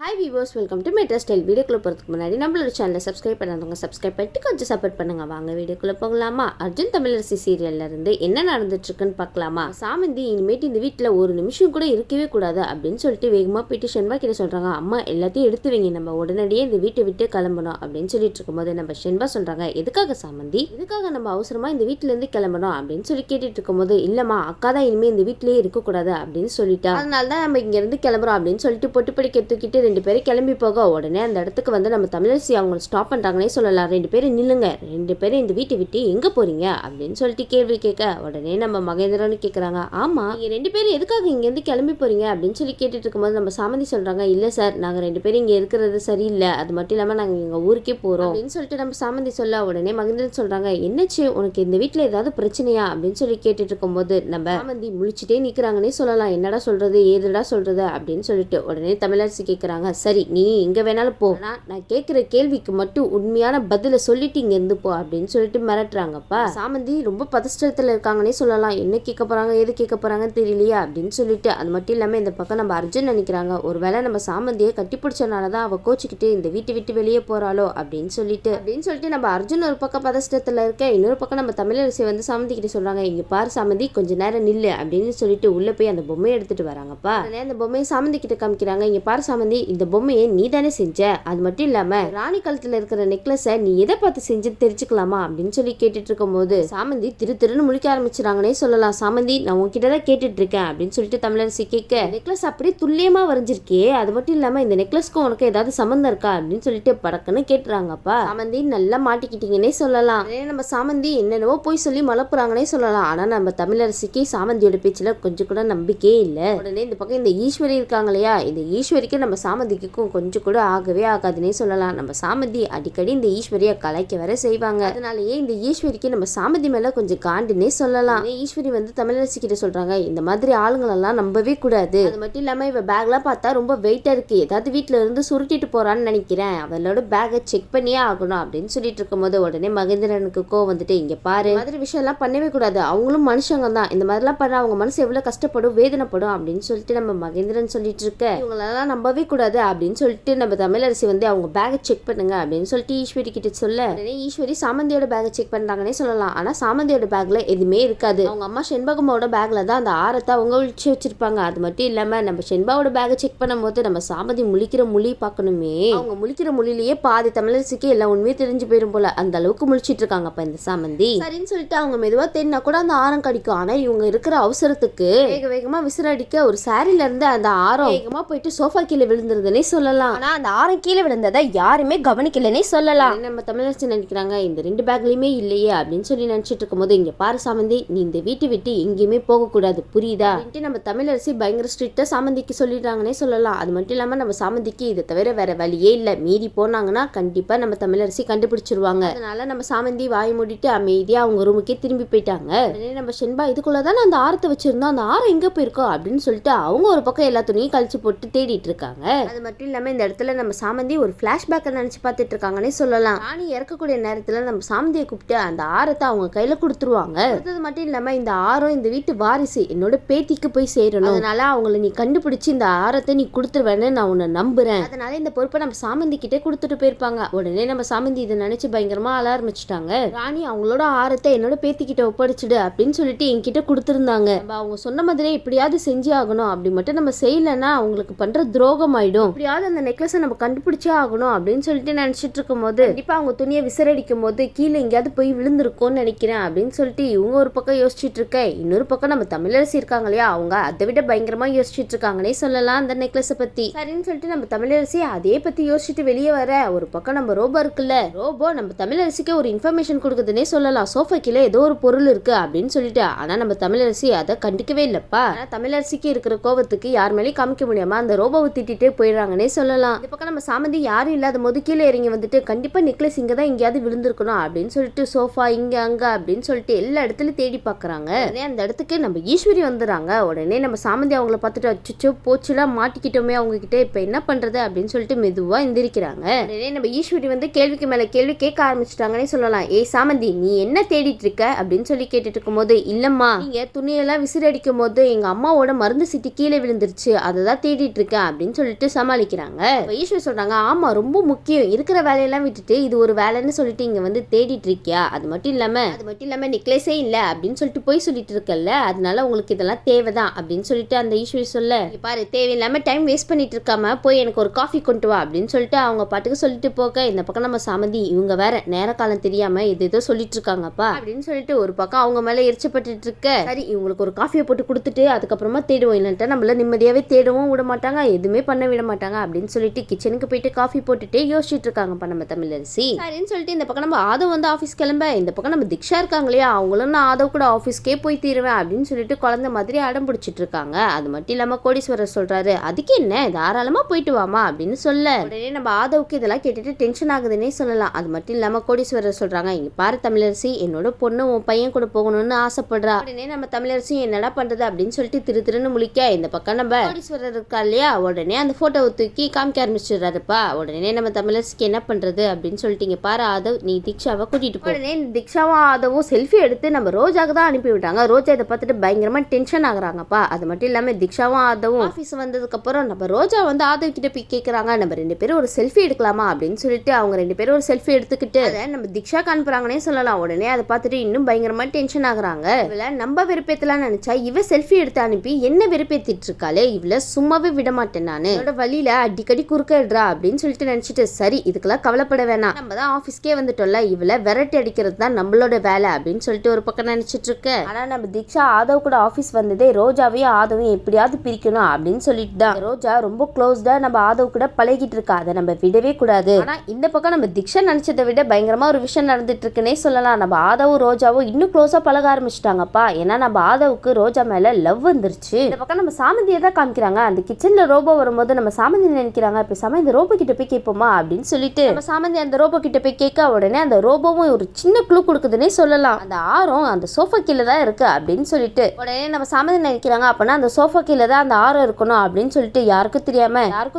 Hi viewers, welcome to metro style. வீடியோக்குள்ளே போகிறதுக்கு முன்னாடி நம்மளோட சேனலை சப்ஸ்கிரைப் பண்ணாதவங்க சப்ஸ்கிரைப் பண்ணிட்டு கொஞ்சம் சப்போர்ட் பண்ணுங்க. வாங்க வீடியோக்குள்ளே போகலாமா? அர்ஜுன் தமிழரசி சீரியல்ல இருந்து என்ன நடந்துட்டுருக்குன்னு பார்க்கலாமா? சாமந்தி இனிமேட்டு இந்த வீட்டில் ஒரு நிமிஷம் கூட இருக்கவே கூடாது அப்படின்னு சொல்லிட்டு வேகமாக போயிட்டு ஷென்பா கிட்ட சொல்கிறாங்க. அம்மா எல்லாத்தையும் எடுத்து வைங்க, நம்ம உடனடியே இந்த வீட்டை விட்டு கிளம்பணும் அப்படின்னு சொல்லிட்டு இருக்கும்போது நம்ம ஷென்பா சொல்கிறாங்க, எதுக்காக சாமந்தி, எதுக்காக நம்ம அவசரமாக இந்த வீட்டிலேருந்து கிளம்பணும் அப்படின்னு சொல்லி கேட்டுட்டு இருக்கும்போது, இல்லைம்மா அக்கா தான் இனிமேல் இந்த வீட்டிலேயே இருக்கக்கூடாது அப்படின்னு சொல்லிட்டா, அதனால தான் நம்ம இங்கேருந்து கிளம்புறோம் அப்படின்னு சொல்லிட்டு பொட்டு படிக்க தூக்கிட்டு ரெண்டு பேரும் கிளம்பி போக உடனே அந்த இடத்துக்கு வந்து நம்ம தமிழரசி அவங்க ஸ்டாப் பண்றாங்கன்னே சொல்லலாம். ரெண்டு பேரும் நில்லுங்க, ரெண்டு பேரும் இந்த வீட்டை விட்டு எங்க போறீங்க அப்படின்னு சொல்லிட்டு கேள்வி கேட்க உடனே நம்ம மகேந்திரன் கேட்கறாங்க, ஆமா நீங்க ரெண்டு பேரும் எதுக்காக இங்க இருந்து கிளம்பி போறீங்க அப்படின்னு சொல்லி கேட்டுட்டு இருக்கும்போது நம்ம சாமந்தி சொல்றாங்க, இல்ல சார் நாங்க ரெண்டு பேரும் இங்க இருக்கிறது சரியில்லை, அது மட்டும் இல்லாம நாங்க எங்க ஊருக்கே போறோம் அப்படின்னு சொல்லிட்டு நம்ம சாமந்தி சொல்ல உடனே மகேந்திரன் சொல்றாங்க, என்னச்சு உனக்கு இந்த வீட்டுல ஏதாவது பிரச்சனையா அப்படின்னு சொல்லி கேட்டுட்டு இருக்கும்போது நம்ம சாமந்தி முழிச்சுட்டே நிக்கிறாங்கன்னே சொல்லலாம். என்னடா சொல்றது ஏதுடா சொல்றது அப்படின்னு சொல்லிட்டு உடனே தமிழரசி கேட்கறாங்க, சரி நீ எங்க வேணாலும் போ, நான் கேட்கிற கேள்விக்கு மட்டும் உண்மையான பதில சொல்லிட்டு இங்க இருந்து போ அப்படின்னு சொல்லிட்டு மிரட்டுறாங்கப்பா. சாமந்தி ரொம்ப பதஷ்டத்துல இருக்காங்கன்னே சொல்லலாம். என்ன கேட்க போறாங்க எது கேட்க போறாங்கன்னு தெரியலையா அப்படின்னு சொல்லிட்டு, அது மட்டும் இல்லாம இந்த பக்கம் நம்ம அர்ஜுன் நினைக்கிறாங்க, ஒருவேளை நம்ம சாமந்தியை கட்டி பிடிச்சனாலதான் அவ கோச்சிக்கிட்டு இந்த வீட்டை விட்டு வெளியே போறாளோ அப்படின்னு சொல்லிட்டு நம்ம அர்ஜுன் ஒரு பக்கம் பதஷ்டத்துல இருக்க, இன்னொரு பக்கம் நம்ம தமிழரசி வந்து சாமந்தி கிட்ட சொல்றாங்க, இங்க பாரு சாமந்தி கொஞ்ச நேரம் நில்லு அப்படின்னு சொல்லிட்டு உள்ள போய் அந்த பொம்மையை எடுத்துட்டு வராங்கப்பா. அந்த பொம்மையை சாமந்தி கிட்ட காமிக்கிறாங்க, இங்க பாரு சாமந்தி இந்த பொம்மையை நீ தானே செஞ்ச, அது மட்டும் இல்லாம ராணி கழுத்துல இருக்கிற நெக்லஸை நீ எதை பார்த்து செஞ்சு தெரிஞ்சுக்கலாமா அப்படின்னு சொல்லி கேட்டுட்டு இருக்கும் போது சாமந்தி திருன்னு முழிக்க ஆரம்பிச்சிடாங்கன்னே சொல்லலாம். சாமந்தி நான் உன்கிட்ட தான் கேட்டுட்டு இருக்கேன் அப்படின்னு சொல்லிட்டு தமிழரசி கேட்க, நெக்லஸ் அப்படியே துல்லியமா வரைஞ்சிருக்கே, அது மட்டும் இல்லாம இந்த நெக்லஸ்க்கும் உனக்கு ஏதாவது சம்பந்தம் இருக்கா அப்படின்னு சொல்லிட்டு படக்குன்னு கேட்டுறாங்கப்பா. சாமந்தி நல்லா மாட்டிக்கிட்டீங்கன்னே சொல்லலாம். நம்ம சாமந்தி என்னென்னவோ போய் சொல்லி மலப்புறாங்கன்னே சொல்லலாம். ஆனா நம்ம தமிழரசிக்கு சாமந்தியோட பேச்சுல கொஞ்சம் கூட நம்பிக்கையே இல்லை. உடனே இந்த பக்கம் இந்த ஈஸ்வரி இருக்காங்க இல்லையா, இந்த ஈஸ்வரிக்கு நம்ம சாமந்திக்கும் கொஞ்சம் கூட ஆகவே ஆகாதுன்னே சொல்லலாம். நம்ம சாமந்தி அடிக்கடி இந்த ஈஸ்வரியை கலைக்க வர செய்வாங்க. அதனாலயே இந்த ஈஸ்வரிக்கு நம்ம சாமந்தி மேல கொஞ்சம் காண்டுன்னே சொல்லலாம். ஈஸ்வரி வந்து தமிழரசி கிட்ட சொல்றாங்க, இந்த மாதிரி ஆளுங்களெல்லாம் நம்பவே கூடாது, அது மட்டும் இல்லாம இவ பேக்லாம் பார்த்தா ரொம்ப வெயிட்டா இருக்கு, ஏதாவது வீட்டுல இருந்து சுருட்டிட்டு போறான்னு நினைக்கிறேன், அவளோட பேக்கை செக் பண்ணியே ஆகணும் அப்படின்னு சொல்லிட்டு இருக்கும்போது உடனே மகேந்திரனுக்கு கோவம் வந்துட்டு, இங்க பாரு மாதிரி விஷயம் எல்லாம் பண்ணவே கூடாது, அவங்களும் மனுஷங்க தான், இந்த மாதிரிலாம் பண்ண அவங்க மனசு எவ்வளவு கஷ்டப்படும் வேதனைப்படும் அப்படின்னு சொல்லிட்டு நம்ம மகேந்திரன் சொல்லிட்டு இருக்க, இவங்களெல்லாம் நம்பவே கூடாது அப்படின்னு சொல்லிட்டு நம்ம தமிழரசி வந்து அவங்க பேக்கை செக் பண்ணுங்க அப்படின்னு சொல்லிட்டு ஈஸ்வரி கிட்ட சொல்ல, ஈஸ்வரி சாமந்தியோட பேக்கை செக் பண்றாங்கன்னே சொல்லலாம். ஆனா சாமந்தியோட பேக்ல எதுவுமே இருக்காது. அவங்க அம்மா செண்பகமோட பேக்ல தான் அந்த ஆரத்தை அவங்க ஒழிச்சு வச்சிருப்பாங்க. அது மட்டும் இல்லாம நம்ம செண்பாவோட பேக்கை செக் பண்ணும் போது நம்ம சாமந்தி முழிக்கிற மொழி பார்க்கணுமே, அவங்க முழிக்கிற மொழியிலேயே பாதி தமிழரசிக்கு எல்லாம் உண்மையே தெரிஞ்சு போயிரும் போல, அந்த அளவுக்கு முழிச்சிட்டு இருக்காங்க அப்ப இந்த சாமந்தி. சரின்னு சொல்லிட்டு அவங்க மெதுவா தேடினா கூட அந்த ஆரம் கடிக்கும். ஆனா இவங்க இருக்கிற அவசரத்துக்கு வேகமா விசிறடிக்க ஒரு சாரில இருந்து அந்த ஆரம் வேகமா போயிட்டு சோஃபா கீழே விழுந்துருதுன்னே சொல்லலாம். ஆனா அந்த ஆரம் கீழே விழுந்ததை யாருமே கவனிக்கலன்னே சொல்லலாம். நம்ம தமிழரசி நினைக்கிறாங்க, இந்த ரெண்டு பேக்லயுமே இல்லையே அப்படின்னு சொல்லி நினைச்சிட்டு இருக்கும்போது, இங்க பாரு சாமந்தி நீ இந்த வீட்டை விட்டு எங்கேயுமே போக கூடாது புரியுதா அப்படின்ட்டு நம்ம தமிழரசி பயங்கர ஸ்ட்ரிக்டா சாமந்திக்கு சொல்லிட்டாங்கன்னே சொல்லலாம். அது மட்டும் இல்லாம நம்ம சாமந்திக்கு இதை தவிர வேற வழியே இல்ல, மீறி போனாங்கன்னா கண்டிப்பா நம்ம தமிழரசி கண்டுபிடிச்சிருவாங்க. அதனால நம்ம சாமந்தி வாய் மூடிட்டு அமைதியா அவங்க ரூமுக்கே திரும்பி போயிட்டாங்க. நம்ம செண்பா இதுக்குள்ளதான் அந்த ஆரத்தை வச்சிருந்தோம், அந்த ஆரம் எங்க போயிருக்கோம் அப்படின்னு சொல்லிட்டு அவங்க ஒரு பக்கம் எல்லா துணியும் கழிச்சு போட்டு தேடிட்டு இருக்காங்க. அது மட்டும் இல்லாம இந்த இடத்துல நம்ம சாமந்தி ஒரு பிளாஷ்பேக்கை நினைச்சு பார்த்துட்டு இருக்காங்கன்னே சொல்லலாம். ராணி இறக்கக்கூடிய நேரத்துல நம்ம சாமந்தியை கூப்பிட்டு அந்த ஆரத்தை அவங்க கையில கொடுத்துருவாங்க. அது மட்டும் இல்லாம இந்த ஆரம் இந்த வீட்டு வாரிசு என்னோட பேத்திக்கு போய் சேரணும், அதனால அவங்களை நீ கண்டுபிடிச்சு இந்த ஆரத்தை நீ கொடுத்துருவேன்னு நான் உன்னை நம்புறேன், அதனால இந்த பொறுப்பை நம்ம சாமந்தி கிட்டே கொடுத்துட்டு போயிருப்பாங்க. உடனே நம்ம சாமந்தி இதை நினைச்சு பயங்கரமா அழ ஆரம்பிச்சுட்டாங்க. ராணி அவங்களோட ஆரத்தை என்னோட பேத்திக்கிட்ட ஒப்படைச்சிடு அப்படின்னு சொல்லிட்டு என்கிட்ட கொடுத்துருந்தாங்க, அவங்க சொன்ன மாதிரியே இப்படியாவது செஞ்சு ஆகணும், அப்படி மட்டும் நம்ம செய்யலன்னா அவங்களுக்கு பண்ற துரோகம் ஆயிடும், இப்படியாவது அந்த நெக்லஸை நம்ம கண்டுபிடிச்சே ஆகணும் அப்படின்னு சொல்லிட்டு நினைச்சிட்டு இருக்கும் போது கண்டிப்பா அவங்க துணியை விசிறடிக்கும் போது கீழே எங்கேயாவது போய் விழுந்திருக்கும்னு நினைக்கிறேன் அப்படின்னு சொல்லிட்டு இவங்க ஒரு பக்கம் யோசிச்சுட்டு இருக்க, இன்னொரு பக்கம் நம்ம தமிழரசி இருக்காங்க இல்லையா, அவங்க அதை விட பயங்கரமா யோசிச்சுட்டு இருக்காங்கன்னே சொல்லலாம் அந்த நெக்லஸை பத்தி. சரின்னு சொல்லிட்டு நம்ம தமிழரசி அதே பத்தி யோசிச்சுட்டு வெளியே வர, ஒரு பக்கம் நம்ம ரோபோ இருக்குல்ல, ரோபோ நம்ம தமிழரசிக்கு ஒரு இன்ஃபர்மேஷன் கொடுக்குதுன்னே சொல்லலாம், சோஃபா கீழே ஏதோ ஒரு பொருள் இருக்கு அப்படின்னு சொல்லிட்டு. ஆனா நம்ம தமிழரசி அதை கண்டுக்கவே இல்லப்பா. ஆனா தமிழரசிக்கு இருக்கிற கோவத்துக்கு யார் மேலேயும் காமிக்க முடியாம அந்த ரோபோவை திட்டிட்டே போயிடுறாங்கன்னே சொல்லலாம். இந்த பக்கம் நம்ம சாமந்தி யாரும் இல்லாத போது கீழே இறங்கி வந்துட்டு கண்டிப்பா நெக்லஸ் இங்க தான் எங்கேயாவது விழுந்திருக்கணும் அப்படின்னு சொல்லிட்டு சோஃபா இங்க அங்க அப்படின்னு சொல்லிட்டு எல்லா இடத்துலயும் தேடி பாக்குறாங்க. அந்த இடத்துக்கு நம்ம ஈஸ்வரி வந்துடுறாங்க. உடனே நம்ம சாமந்தி அவங்கள பார்த்துட்டு அச்சோ போச்சுலாம் மாட்டிக்கிட்டோமே அவங்க கிட்ட, இப்ப என்ன பண்றது அப்படின்னு சொல்லிட்டு மெதுவா எந்திரிக்கிறாங்க. உடனே நம்ம ஈஸ்வரி வந்து கேள்விக்கு மேல கேள்வி கேட்க ஆரம்பிச்சிட்டாங்கன்னே சொல்லலாம். ஏய் சாமந்தி நீ என்ன தேடிட்டு இருக்க அப்படின்னு சொல்லி கேட்டுட்டு இருக்கும் போது, இல்லம்மா நீங்க துணியெல்லாம் விசிறடிக்கும் போது எங்க அம்மாவோட மருந்து சிட்டி கீழே விழுந்துருச்சு, அதை தான் தேடிட்டு இருக்கேன் அப்படின்னு சொல்லிட்டு சமாளிக்கிறாங்க. ஈஸ்வரி சொல்றாங்க, ஆமா ரொம்ப முக்கியம், இருக்கிற வேலையெல்லாம் விட்டுட்டு இது ஒரு வேலைன்னு சொல்லிட்டு இங்க வந்து தேடிட்டு இருக்கியா, அது மட்டும் இல்லாம நெக்லஸே இல்ல அப்படின்னு சொல்லிட்டு போய் சொல்லிட்டு இருக்கல, அதனால உங்களுக்கு இதெல்லாம் தேவைதான் அப்படின்னு சொல்லிட்டு அந்த ஈஸ்வரி சொல்ல, பாரு தேவையில்லாம டைம் வேஸ்ட் பண்ணிட்டு இருக்காம போய் எனக்கு ஒரு காஃபி கொண்டு வா அப்படின்னு சொல்லிட்டு அவங்க பாட்டுக்கு சொல்லிட்டு போக, இந்த பக்கம் நம்ம சாமந்தி இவங்க வேற நேர காலம் தெரியாம ஏதோ சொல்லிட்டு இருக்காங்கப்பா அப்படின்னு சொல்லிட்டு ஒரு பக்கம் அவங்க மேல எரிச்சப்பட்டு இருக்க, சரி இவங்களுக்கு ஒரு காஃபியை போட்டு கொடுத்துட்டு அதுக்கப்புறமா தேடுவோம், இல்லைன்ட்டா நம்மள நிம்மதியாவே தேடவும் விட மாட்டாங்க, எதுவுமே பண்ண விட மாட்டாங்க அப்படின்னு சொல்லிட்டு கிச்சனுக்கு போயிட்டு காஃபி போட்டுட்டு யோசிச்சுட்டு இருக்காங்கப்பா நம்ம தமிழரசி. சரின்னு சொல்லிட்டு இந்த பக்கம் நம்ம ஆதவ் வந்து ஆஃபீஸ் கிளம்ப, இந்த பக்கம் நம்ம திக்ஷா இருக்காங்க இல்லையா, அவங்களும் நான் ஆதவ் கூட ஆஃபீஸ்க்கே போய் தீருவேன் அப்படின்னு சொல்லிட்டு குழந்தை மாதிரி அடம் பிடிச்சிட்டு இருக்காங்க. அது மட்டும் இல்லாம கோடீஸ்வரர் சொல்றாரு, அதுக்கு என்ன தாராளமா போயிட்டு வாமா அப்படின்னு சொல்ல, உடனே நம்ம ஆதவுக்கு இதெல்லாம் கேட்டுட்டு டென்ஷன் ஆகுதுன்னே சொல்லலாம். அது மட்டும் இல்லாம கோடீஸ்வரர் சொல்றாங்க, இங்க பாரு தமிழரசி, என்னோட பொண்ணு உன் பையன் கூட போகணும்னு ஆசைப்படுறா. உடனே நம்ம தமிழரசி என்னடா பண்றது அப்படின்னு சொல்லிட்டு திருன்னு முழிக்க, இந்த பக்கம் நம்ம கோடீஸ்வரர் இருக்கா இல்லையா, உடனே அந்த போட்டோவை தூக்கி காமிக்க ஆரம்பிச்சிடுறாருப்பா. உடனே நம்ம தமிழரசிக்கு என்ன பண்றது அப்படின்னு சொல்லிட்டீங்க, பாரு ஆதவ் நீ திக்ஷாவை கூட்டிட்டு போ. உடனே திக்ஷாவும் ஆதவும் செல்ஃபி எடுத்து நம்ம ரோஜாக்கு தான் அனுப்பி விட்டாங்க. ரோஜா இதை பார்த்துட்டு பயங்கரமா டென்ஷன் ஆகுறாங்கப்பா. அது மட்டும் இல்லாம திக்ஷாவும் ஆதவும் ஆஃபீஸ் வந்ததுக்கு அப்புறம் நம்ம ரோஜா வந்து ஆதவ் கிட்ட போய் கேட்கறாங்க, நம்ம 2 பேரும் ஒரு செல்ஃபி எடுக்கலாமா அப்படின்னு சொல்லிட்டு அவங்க 2 பேரும் ஒரு செல்ஃபி எடுத்துக்கிட்டு அதை நம்ம திக்ஷா அனுப்புறாங்கன்னே சொல்லலாம். உடனே அதை பார்த்துட்டு இன்னும் பயங்கரமா டென்ஷன் ஆகுறாங்க. இவள நம்ம வெறுப்பேத்தலாம் நினைச்சா இவ செல்ஃபி எடுத்து அனுப்பி என்ன வெறுப்பேத்திட்டு இருக்காளே, இவள சும்மாவே விட மாட்டேன் நானு, என்னோட வழியில அடிக்கடி குறுக்கிடுறா அப்படின்னு சொல்லிட்டு நினைச்சிட்டு, சரி இதுக்கெல்லாம் கவலைப்பட வேணாம், நம்ம தான் ஆஃபீஸ்க்கே வந்துட்டோம்ல, இவள விரட்டி அடிக்கிறது தான் நம்மளோட வேலை அப்படின்னு சொல்லிட்டு ஒரு பக்கம் நினைச்சிட்டு இருக்கு. ஆனா நம்ம திக்ஷா ஆதவ் கூட ஆஃபீஸ் வந்ததே ரோஜாவையும் ஆதவையும் எப்படியாவது பிரிக்கணும் அப்படின்னு சொல்லிட்டு தான். ரோஜா ரொம்ப க்ளோஸ்டா நம்ம ஆதவ் கூட பழகிட்டு இருக்கா, அதை நம்ம விடவே கூடாது. ஆனா இந்த பக்கம் நம்ம திக்ஷா நினைச்சதை விட பயங்கரமா ஒரு விஷயம் நடந்துட்டு இருக்குன்னே சொல்லலாம். நம்ம ஆதவும் ரோஜாவும் இன்னும் க்ளோஸா பழக ஆரம்பிச்சிட்டாங்கப்பா. ஏன்னா நம்ம ஆதவுக்கு ரோஜா மேல லவ் வந்துருச்சு. இந்த பக்கம் நம்ம சாமந்தியை தான் காமிக்கிறாங்க. அந்த கிச்சன்ல ரோபோ வரும்போது நம்ம சாமந்தி நினைக்கிறாங்க, இப்ப சாமந்தி இந்த ரோபோ கிட்ட போய் கேட்போமா அப்படின்னு சொல்லிட்டு நம்ம சாமந்தி அந்த ரோபோ கிட்ட போய் கேட்க, உடனே அந்த ரோபோவும் ஒரு சின்ன க்ளூ கொடுக்குதுன்னே சொல்லலாம். அந்த ஆரம் அந்த சோஃபா கீழே தான் இருக்கு அப்படின்னு சொல்லிட்டு உடனே நம்ம சாமந்தி நினைக்கிறாங்க, அப்பனா அந்த சோஃபா கீழே தான் அந்த ஆரம் இருக்கணும் அப்படின்னு சொல்லிட்டு யாருக்கும்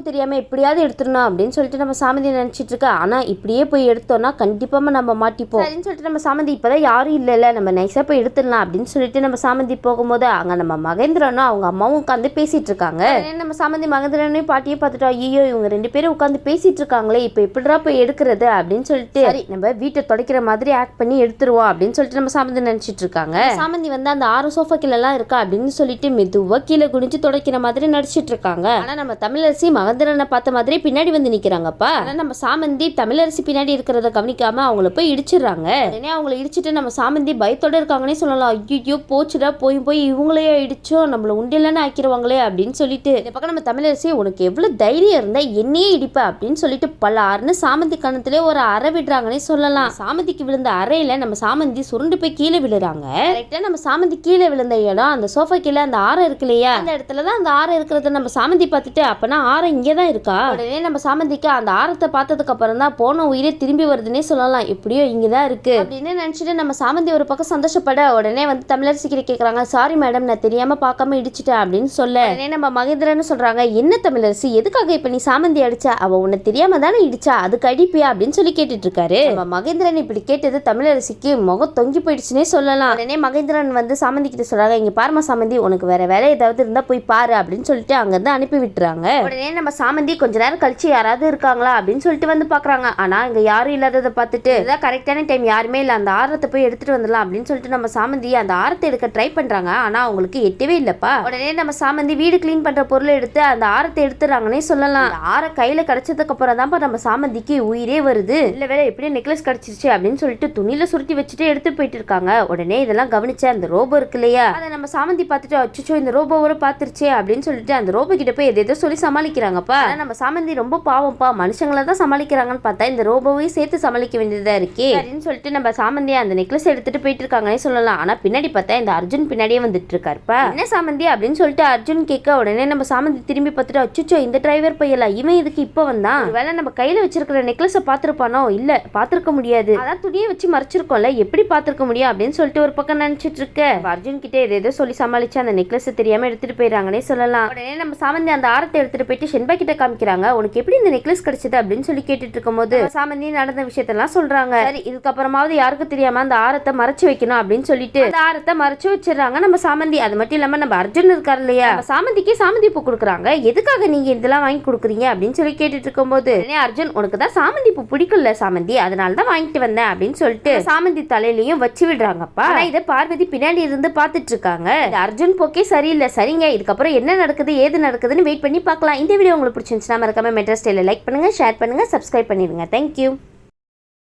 தெரியாம எப்படியாவது எடுத்துடணும் அப்படின்னு சொல்லிட்டு நம்ம சாமந்தி நினைச்சிட்டு இருக்க. ஆனா இப்படியே போய் எடுத்தோம்னா கண்டிப்பா நம்ம மாட்டிப்போம் அப்படின்னு சொல்லிட்டு நம்ம சாமந்தி இப்பதான் யாரும் இல்ல நம்ம நைஸா போய் எடுத்துடலாம் அப்படின்னு சொல்லிட்டு நம்ம சாமந்தி போகும்போது அங்க நம்ம மகேந்திரனும் அவங்க அம்மாவும் உட்காந்து பேசிட்டு இருக்காங்க. நம்ம சாமந்தி மகேந்திரனையும் பாட்டியும் பார்த்துட்டோம், ஐயோ இவங்க 2 பேரும் உட்காந்து பேசிட்டு இருக்காங்களே, இப்ப எப்படிடா போய் எடுக்கிறது அப்படின்னு சொல்லிட்டு சரி நம்ம வீட்டை தொடக்கிற மாதிரி ஆக்ட் பண்ணி எடுத்துருவோம் அப்படின்னு சொல்லிட்டு நம்ம சாமந்தி நினைச்சிட்டு இருக்காங்க. சாமந்தி வந்து அந்த 6 சோஃபா கீழ எல்லாம் இருக்கா அப்படின்னு சொல்லிட்டு மெதுவா கீழே குனிஞ்சு தொடக்கிற மாதிரி நடிச்சிட்டு இருக்காங்க. ஆனா நம்ம தமிழரசி மகேந்திரனை பார்த்த மாதிரி பின்னாடி வந்து நிக்கிறாங்கப்பா. ஆனா நம்ம சாமந்தி தமிழரசி பின்னாடி இருக்கிறத கவனிக்காம அவங்கள போய் இடிச்சிடுறாங்க. உடனே அவங்கள இடிச்சிட்டு நம்ம சாமந்தி பயத்தோட இருக்காங்கன்னே சொல்லலாம். ஐயோ போச்சுடா, போய் இவங்களையே இடிச்சோம், நம்மள உண்டியலன்னு ஆக்கிடுவாங்களே அப்படின்னு சொல்லிட்டு இந்த பக்கம் நம்ம தமிழரசி உனக்கு எவ்வளவு தைரியம் இருந்தா என்னையே இடிப்ப அப்படின்னு சொல்லிட்டு பலாருன்னு சாமந்தி கணத்திலே ஒரு அறை விடுறாங்கன்னே சொல்லலாம். சாமந்திக்கு விழுந்த அறையில நம்ம சாமந்தி சுருண்டு போய் கீழே விழுறாங்க. கரெக்டா நம்ம சாமந்தி கீழே விழுந்த இடம் அந்த சோஃபா கீழே அந்த ஆறு இருக்கு இல்லையா, அந்த இடத்துலதான் அந்த ஆறு இருக்கிறத நம்ம சாமந்தி பார்த்துட்டு அப்பனா ஆறு இங்கேதான் இருக்கா. உடனே நம்ம சாமந்திக்கு அந்த ஆரத்தை பார்த்ததுக்கு அப்புறம் தான் போன உயிரே திரும்பி வருதுன்னே சொல்லலாம். எப்படியோ இங்கதான் இருக்கு அப்படின்னு நினைச்சிட்டு நம்ம சாமந்தி ஒரு பக்கம் சந்தோஷப்பட உடனே வந்து தமிழரசி கிட்ட கேட்கறாங்க, சாரி மேடம் நான் தெரியாம பார்க்காம இடிச்சிட்டேன் அப்படின்னு சொல்ல உடனே நம்ம மகேந்திரன்னு சொல்றாங்க, என்ன தமிழரசி எதுக்காக இப்ப நீ சாமந்தி அடிச்சா, அவ உன்னை தெரியாம தானே இடிச்சா, அதுக்கு அடிப்பியா அப்படின்னு சொல்லி கேட்டுட்டு இருக்காரு. நம்ம மகேந்திரன் இப்படி கேட்டது தமிழரசிக்கு முகம் தொங்கி போயிடுச்சுன்னே சொல்லலாம். உடனே மகேந்திரன் வந்து சாமந்தி கிட்ட சொல்றாங்க, இங்க பாருமா சாமந்தி உனக்கு வேற வேலை ஏதாவது இருந்தா போய் பாரு அப்படின்னு சொல்லிட்டு அங்க இருந்து அனுப்பி விட்டுறாங்க. உடனே நம்ம சாமந்தி கொஞ்ச நேரம் கழிச்சு யாராவது இருக்காங்களா அப்படின்னு சொல்லிட்டு வந்து பாக்குறாங்க. ஆனா இங்க யாரும் இல்லாததை பார்த்துட்டு இதான் கரெக்டான டைம், யாருமே இல்ல, அந்த ஆரத்தை போய் எடுத்துட்டு வந்துடலாம் அப்படின்னு சொல்லிட்டு நம்ம சாமந்தி அந்த ஆரத்தை எடுக்க ட்ரை பண்றாங்க. ஆனா அவங்களுக்கு எட்டவே இல்லப்பா. உடனே நம்ம சாமந்தி வீடு கிளீன் பண்ற பொருளை எடுத்து அந்த ஆரத்தை எடுத்துறாங்கன்னே சொல்லலாம். ஆர கையில கிடைச்சதுக்கு அப்புறம் தான் நம்ம சாமந்திக்கு உயிரே வருது. இல்ல வேலை எப்படியும் நெக்லஸ் கிடைச்சிருச்சு அப்படின்னு சொல்லிட்டு துணியில சுருட்டி வச்சுட்டு எடுத்துட்டு போயிட்டு இருக்காங்க. உடனே இதெல்லாம் கவனிச்ச அந்த ரோபோ இருக்கு இல்லையா, அதை நம்ம சாமந்தி பார்த்துட்டு அச்சோ இந்த ரோபோவோட பாத்துருச்சே அப்படின்னு சொல்லிட்டு அந்த ரோபோ கிட்ட போய் எதோ சொல்லி சமாளிக்கிறாங்கப்பா. நம்ம சாமந்தி ரொம்ப பாவம்ப்பா, மனுஷங்களை தான் சமாளிக்கிறாங்கன்னு பார்த்தா இந்த ரோபோவையும் சேர்த்து சமாளிக்க வேண்டியதா இருக்கே அப்படின்னு சொல்லிட்டு நம்ம சாமந்தி அந்த நெக்லஸ் எடுத்துட்டு போயிட்டு இருக்காங்கன்னு சொல்லலாம். ஆனா பின்னாடி பார்த்தா இந்த அர்ஜுன் பின்னாடியே வந்துட்டு இருக்காருப்பா. என்ன சாமந்தி அப்படின்னு சொல்லிட்டு அர்ஜுன் கேட்க உடனே நம்ம சாமந்தி திரும்பி பார்த்துட்டு அச்சோ இந்த டிரைவர் பையல இவன் இதுக்கு இப்ப வந்தான், ஒருவேளை நம்ம கையில வச்சிருக்கிற நெக்லஸ பாத்துருப்பானோ, இல்ல பாத்துருக்க முடியாது, அதான் துணியை வச்சு மறைச்சிருக்கோம்ல, எப்படி பாத்துருக்க முடியும் அப்படின்னு சொல்லிட்டு ஒரு பக்கம் நினைச்சிட்டு இருக்க. அர்ஜுன் கிட்ட ஏதோ சொல்லி சமாளிச்சு அந்த நெக்லஸ் தெரியாம எடுத்துட்டு போயிடறாங்கன்னே சொல்லலாம். உடனே நம்ம சாமந்தி அந்த ஆரத்தை எடுத்துட்டு போயிட்டு ஷென்பா கிட்ட காமிக்கிறாங்க. உனக்கு எப்படி இந்த நெக்லஸ் கிடைச்சது அப்படின்னு சொல்லி கேட்டுட்டு இருக்கும் போது சாமந்தி நடந்த விஷயத்தெல்லாம் சொல்றாங்க. சரி இதுக்கப்புறமாவது யாருக்கும் தெரியாம அந்த ஆரத்தை மறைச்சு வைக்கணும் அப்படின்னு சொல்லிட்டு அந்த ஆரத்தை மறைச்சு வச்சிடறாங்க நம்ம சாமந்தி. அது மட்டும் இல்லாம நம்ம அர்ஜுன் இருக்காரு இல்லையா, சாமந்திக்கு சாமந்தி பூ கொடுக்குறாங்க. எதுக்காக நீங்க நீங்கள் இதெல்லாம் வாங்கி கொடுக்குறீங்க அப்படின்னு சொல்லி கேட்டுட்டு இருக்கும்போது அர்ஜுன் உனக்கு தான் சாமந்தி பூ பிடிக்கும்ல சாமந்தி, அதனால தான் வாங்கிட்டு வந்தேன் அப்படின்னு சொல்லிட்டு சாமந்தி தலையிலையும் வச்சு விடுறாங்கப்பா. இதை பார்வதி பின்னாடி இருந்து பார்த்துட்டு இருக்காங்க. அர்ஜுன் போக்கே சரியில்லை. சரிங்க, இதுக்கப்புறம் என்ன நடக்குது ஏது நடக்குதுன்னு வெயிட் பண்ணி பார்க்கலாம். இந்த வீடியோ உங்களுக்கு பிடிச்சிருந்துச்சுன்னா மறக்காம மெட்ரா ஸ்டைல லைக் பண்ணுங்க, ஷேர் பண்ணுங்க, சப்ஸ்கிரைப் பண்ணிடுங்க. தேங்க்யூ.